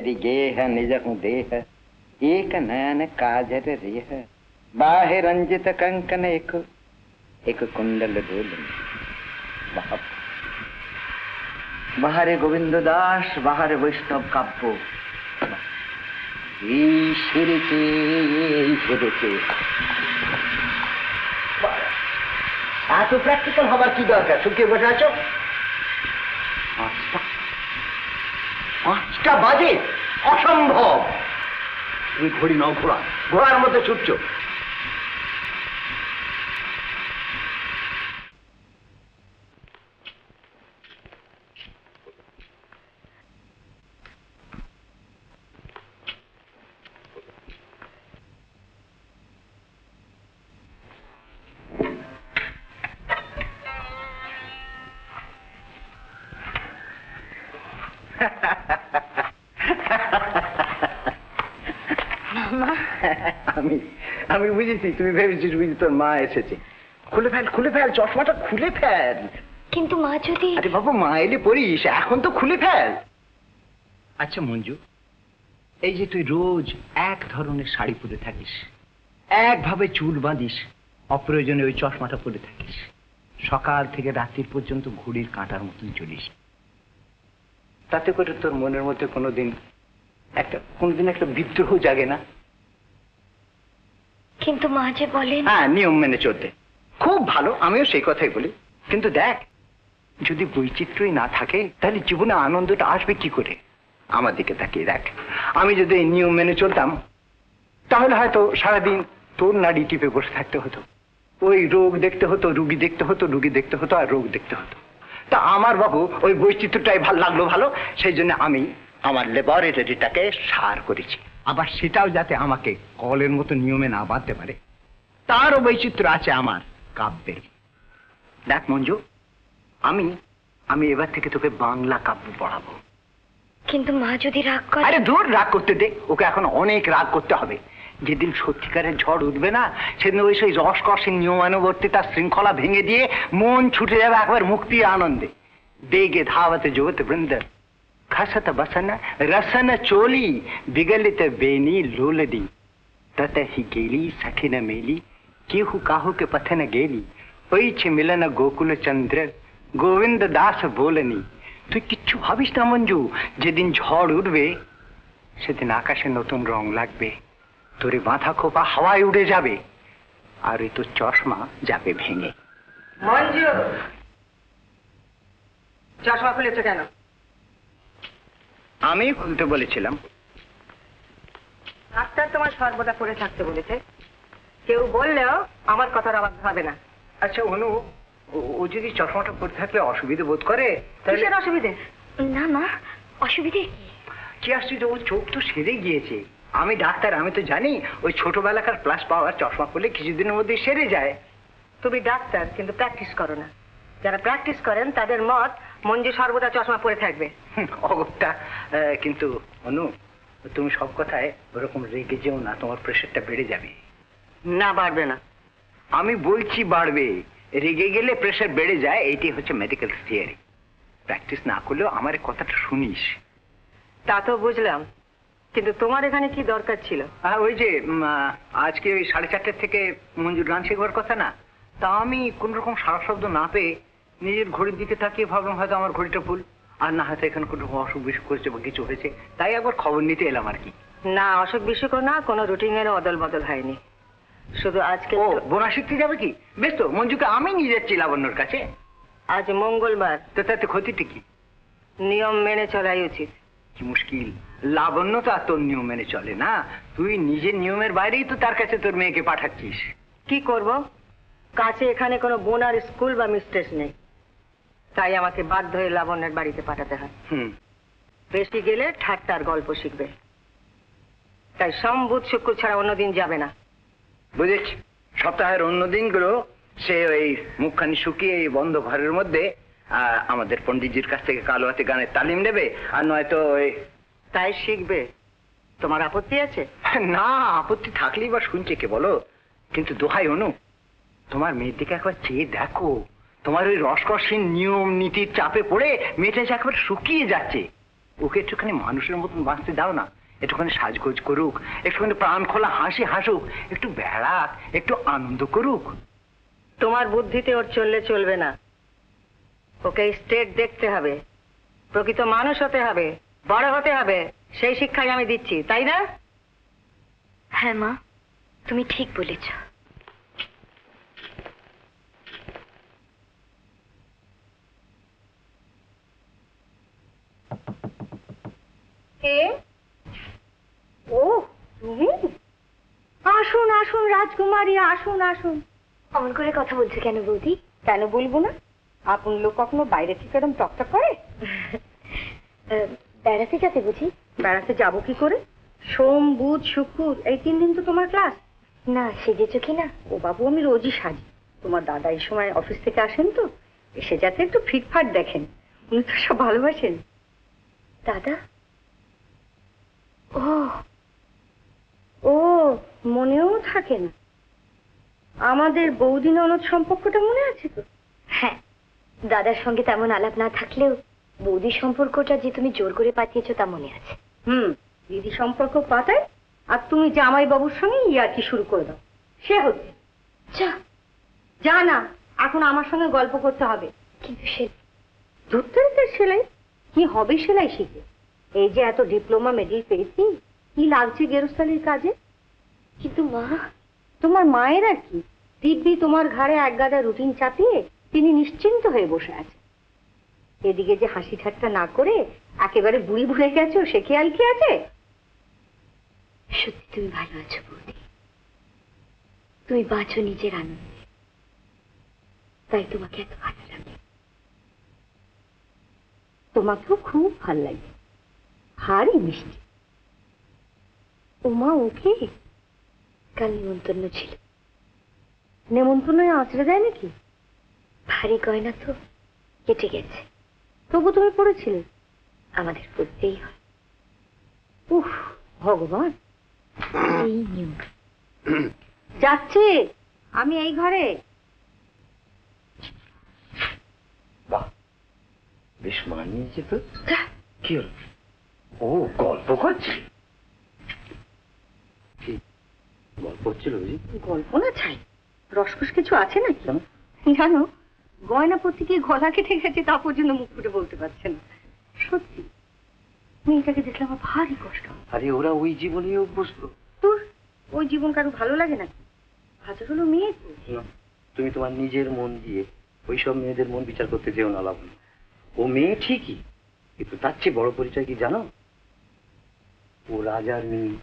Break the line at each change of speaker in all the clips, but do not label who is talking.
जरी गेह निज हूँ देह एक नयन काजर रेह बाहे रंजित कंकन एक कुंडल डोल बाहरे गोविंद दास बाहरे वैष्णव काव्य এত প্র্যাকটিক্যাল হবার কি দরকার? শুকিয়ে বসে আছো। 5টা বাজে? অসম্ভব। তুমি ঘড়ি নাও, ঘোড়ার মতো ছুটছো। আমি বুঝেছি তুমি ভেবেছিস বুঝি তোর মা এসেছে। খুলে ফেল চশমাটা খুলে ফেল।
কিন্তু মা যদি...
আরে বাবু, মা এলে পড়িস, এখন তো খুলে ফেল। আচ্ছা মঞ্জু, এই যে তুই রোজ এক ধরনের শাড়ি পরে থাকিস, একভাবে চুল বাঁধিস, অপ্রয়োজনে ওই চশমাটা পরে থাকিস, সকাল থেকে রাত্রি পর্যন্ত ঘড়ির কাঁটার মতন চলিস, তাতে করে তোর মনের মধ্যে কোনোদিন একটা বিদ্রোহ জাগে না?
কিন্তু মা যে বলেন...
হ্যাঁ, নিয়ম মেনে চলতে খুব ভালো, আমিও সেই কথাই বলি। কিন্তু দেখ, যদি বৈচিত্র্যই না থাকে তাহলে জীবনে আনন্দটা আসবে কি করে? আমার দিকে তাকিয়ে দেখ, আমি যদি এই নিয়ম মেনে চলতাম তাহলে হয়তো সারাদিন তোর নাড়ি টিপে বসে থাকতে হতো, ওই রোগ দেখতে হতো, রুগী দেখতে হতো, রুগী দেখতে হতো, আর রোগ দেখতে হতো। তা আমার বাবু ওই বৈচিত্র্যটাই ভাল লাগলো ভালো, সেই জন্য আমি আমার ল্যাবরেটরিটাকে সার করেছি। আবার সেটাও যাতে আমাকে কলের মতো নিয়মে না বাঁধতে পারে, তারও বৈচিত্র্য আছে আমার কাব্যের। দেখ মঞ্জু, আমি এবার থেকে তোকে বাংলা কাব্য পড়াবো।
কিন্তু মা যদি রাগ করে...
আরে দূর, রাগ করতে দে, ওকে এখন অনেক রাগ করতে হবে। যেদিন সত্যিকারের ঝড় উঠবে না, সেদিন ওই সেই রসকসের নিয়মানুবর্তিতার শৃঙ্খলা ভেঙে দিয়ে মন ছুটে যাবে একবার মুক্তির আনন্দে। বেগে ধাवत যুবত বৃন্দ खसत बसन रसन चोली बिगलित बेनी लोलडी तत ही गेली सखी न मेली केहू काहू के पथ न गेली पैछ मिलन गोकुल चंद्र गोविंद दास बोलनी। তুই কিচ্ছু ভাবিস না মঞ্জু, যেদিন ঝড় উঠবে সেদিন আকাশে নতুন রং লাগবে, তোরে মাথা খোপা হাওয়ায় উড়ে যাবে, আর ওই তোর চশমা যাবে ভেঙে।
মঞ্জু, চশমা খুলেছো কেন?
আমি খুলতে বলেছিলাম।
ডাক্তার তোমার সর্বদা পরে থাকতে বলেছে, কেউ বললেও আমার কথার অবাক হবে না।
আচ্ছা অনু, ও যদি চশমাটা পরে থাকলে অসুবিধে বোধ করে?
কিসের অসুবিধে?
না মা, অসুবিধে
কি আশ্চর্য, ওর চোখ তো সেরে গিয়েছে। আমি ডাক্তার, আমি তো জানি ওই ছোটবেলাকার প্লাস পাওয়ার চশমা পরলে কিছুদিনের মধ্যে সেরে যায়।
তুমি ডাক্তার কিন্তু প্র্যাকটিস করো না। যারা প্র্যাকটিস করেন তাদের মত মঞ্জু সর্বদা চশমা পরে থাকবে।
অগত্যা। কিন্তু অনু, তুমি সব কথায় ওরকম রেগে যেও না, তোমার প্রেশারটা বেড়ে যাবে।
না, বাড়বে না।
আমি বলছি বাড়বে। রেগে গেলে প্রেশার বেড়ে যায়, এইটাই হচ্ছে মেডিকেল থিওরি। প্র্যাকটিস না করলেও আমার কথাটা শুনিস।
তা তো বুঝলাম, কিন্তু তোমার এখানে কি দরকার ছিল?
ওই যে আজকে ওই 4:30 থেকে মঞ্জুর গান শেখার কথা না, তা আমি কোন রকম সারা শব্দ না পেয়ে নিজের ঘড়ির দিকে তাকিয়ে ভাবলাম হয়তো আমার ঘড়িটা ভুল, আর না হয়তো এখানে কোনো অসুখ বিসুখ করেছে বা কিছু হয়েছে, তাই একবার খবর নিতে এলাম আর কি।
না, অসুখ বিসুখও না, কোনো রুটিনের অদল বদল হয়নি। শুধু আজকে
বোনা শিখতে যাবে কি? বেশ তো, মঞ্জুকে আমি নিয়ে যাচ্ছি লাবণ্যর কাছে।
আজ মঙ্গলবার,
তো তাতে ক্ষতিটা কি?
নিয়ম মেনে চলাই উচিত।
কি মুশকিল, লাবণ্য তো আর তোর নিয়ম মেনে চলে না, তুই নিজের নিয়মের বাইরেই তো তার কাছে তোর মেয়েকে পাঠাচ্ছিস।
কি করব, কাছে এখানে কোনো বোনার স্কুল বা মিস্ট্রেস নেই, তাই আমাকে বাধ্য হয়ে লাবণ্যের বাড়িতে পাঠাতে হয়। বেশি গেলে ঠাট্টার গল্প শিখবে, তাই সোম বুধ শুক্র ছাড়া অন্যদিন যাবে না।
বুঝেছি, সপ্তাহের অন্য দিনগুলো সে ওই মুখখানি শুকিয়ে এই বন্ধ ঘরের মধ্যে আমাদের পণ্ডিতজির কাছ থেকে কালোয়াতি গানের তালিম নেবে, আর নয়তো ওই...
তাই শিখবে। তোমার আপত্তি আছে?
না, আপত্তি থাকলেই বা শুনছে কে বলো। কিন্তু দোহাই অনু, তোমার মেয়ের দিকে একবার চেয়ে দেখো, তোমার ওই রসকসীন নিয়ম নীতির চাপে পড়ে মেয়েটা যে একবার শুকিয়ে যাচ্ছে। ওকে একটুখানি মানুষের মতন বাঁচতে দাও না, একটুখানি সাজগোজ করুক, একটুখানি প্রাণ খোলা হাসি হাসুক, একটু বেড়াক, একটু আনন্দ করুক।
তোমার বুদ্ধিতে ওর চললে চলবে না, ওকে স্টেট দেখতে হবে, প্রকৃত মানুষ হতে হবে, বড় হতে হবে, সেই শিক্ষাই আমি দিচ্ছি, তাই না?
হ্যাঁ মা, তুমি ঠিক বলেছ।
ও তুমি? আসুন আসুন রাজকুমারী, আসুন আসুন।
অমন করে কথা বলছো কেন বৌদি?
কেন বলবো না? আপন লোক কখনো বাইরে থেকে এরকম টকটক করে?
বেড়াতে যাতে বুঝি?
বেড়াতে যাবো কি করে? সোম বুধ শুক্র এই 3 দিন তো তোমার ক্লাস।
না সেজেছো কি না?
ও বাবু, আমি রোজই সাজি। তোমার দাদা এই সময় অফিস থেকে আসেন তো, এসে যাতে একটু ফিটফাট দেখেন, উনি তো সব ভালোবাসেন।
দাদা? ও
ও মনেও থাকে না? আমাদের বৌদি ননদ সম্পর্কটা মনে আছে তো?
হ্যাঁ, দাদার সঙ্গে তেমন আলাপ না থাকলেও বৌদির সম্পর্কটা যে তুমি জোর করে পাঠিয়েছো তা মনে আছে।
দিদি সম্পর্ক পাতায় আর তুমি জামাই বাবুর সঙ্গে ইয়ার্কি শুরু করে দাও, সে হচ্ছে। যা না, এখন আমার সঙ্গে গল্প করতে হবে।
কিন্তু সে
ধুত্তরিতে সেলাই কি হবে? সেলাই শিখে এই যে এত ডিপ্লোমা মেডেল পেয়েছি, কি লাগছে গেরস্থালির কাজে?
কিন্তু মা,
তোমার মায়ের আর কি, দিব্যি তোমার ঘাড়ে এক গাদা রুটিন চাপিয়ে তিনি নিশ্চিন্ত হয়ে বসে আছে। এদিকে যে হাসি ঠাট্টা না করে একেবারে বুড়ি ভুলে গেছো, সে খেয়াল কি আছে?
সত্যি তুমি ভালো আছো বৌদি, তুমি বাঁচো নিজের আনন্দে, তাই তোমাকে এত ভালো লাগে।
তোমাকেও খুব ভালো লাগে, ভারী মিষ্টি। ওমা, ওকে
কাল নিমন্ত্রণ ছিল।
নেমন্তন্ন আঁচড়ে দেয় নাকি?
ভারী গয়না তো কেটে গেছে।
তবু তুমি পড়েছিলে?
আমাদের পড়তেই হয়।
উফ ভগবান,
এই নিয়ম।
যাচ্ছি আমি এই ঘরে।
বাহ, বেশ মানিয়েছে তো। কি হলো? ও গল্প করছে? কি গল্প হচ্ছিল?
গল্প না ছাই, রসকস কিছু আছে নাকি? জানো, গয়না পরতে গিয়ে গলা কেটে গেছে, তা পর্যন্ত মুখ ফুটে বলতে পারছে না। সত্যি মেয়েটাকে দেখলে আমার ভারী কষ্ট।
আরে ওরা ওই জীবনেই অভ্যস্ত।
তোর ওই জীবন কারো ভালো লাগে নাকি? হাজার হলো মেয়ে তো।
তুমি তোমার নিজের মন দিয়ে ওইসব মেয়েদের মন বিচার করতে যেও না, লাভ নেই। ও মেয়ে ঠিকই, কিন্তু তার চেয়ে বড় পরিচয় কি জানো? ও রাজার মেয়ে।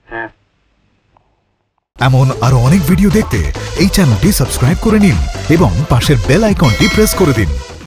হ্যাঁ,
এমন আরো অনেক ভিডিও দেখতে এই চ্যানেলটি সাবস্ক্রাইব করে নিন এবং পাশের বেল আইকনটি প্রেস করে দিন।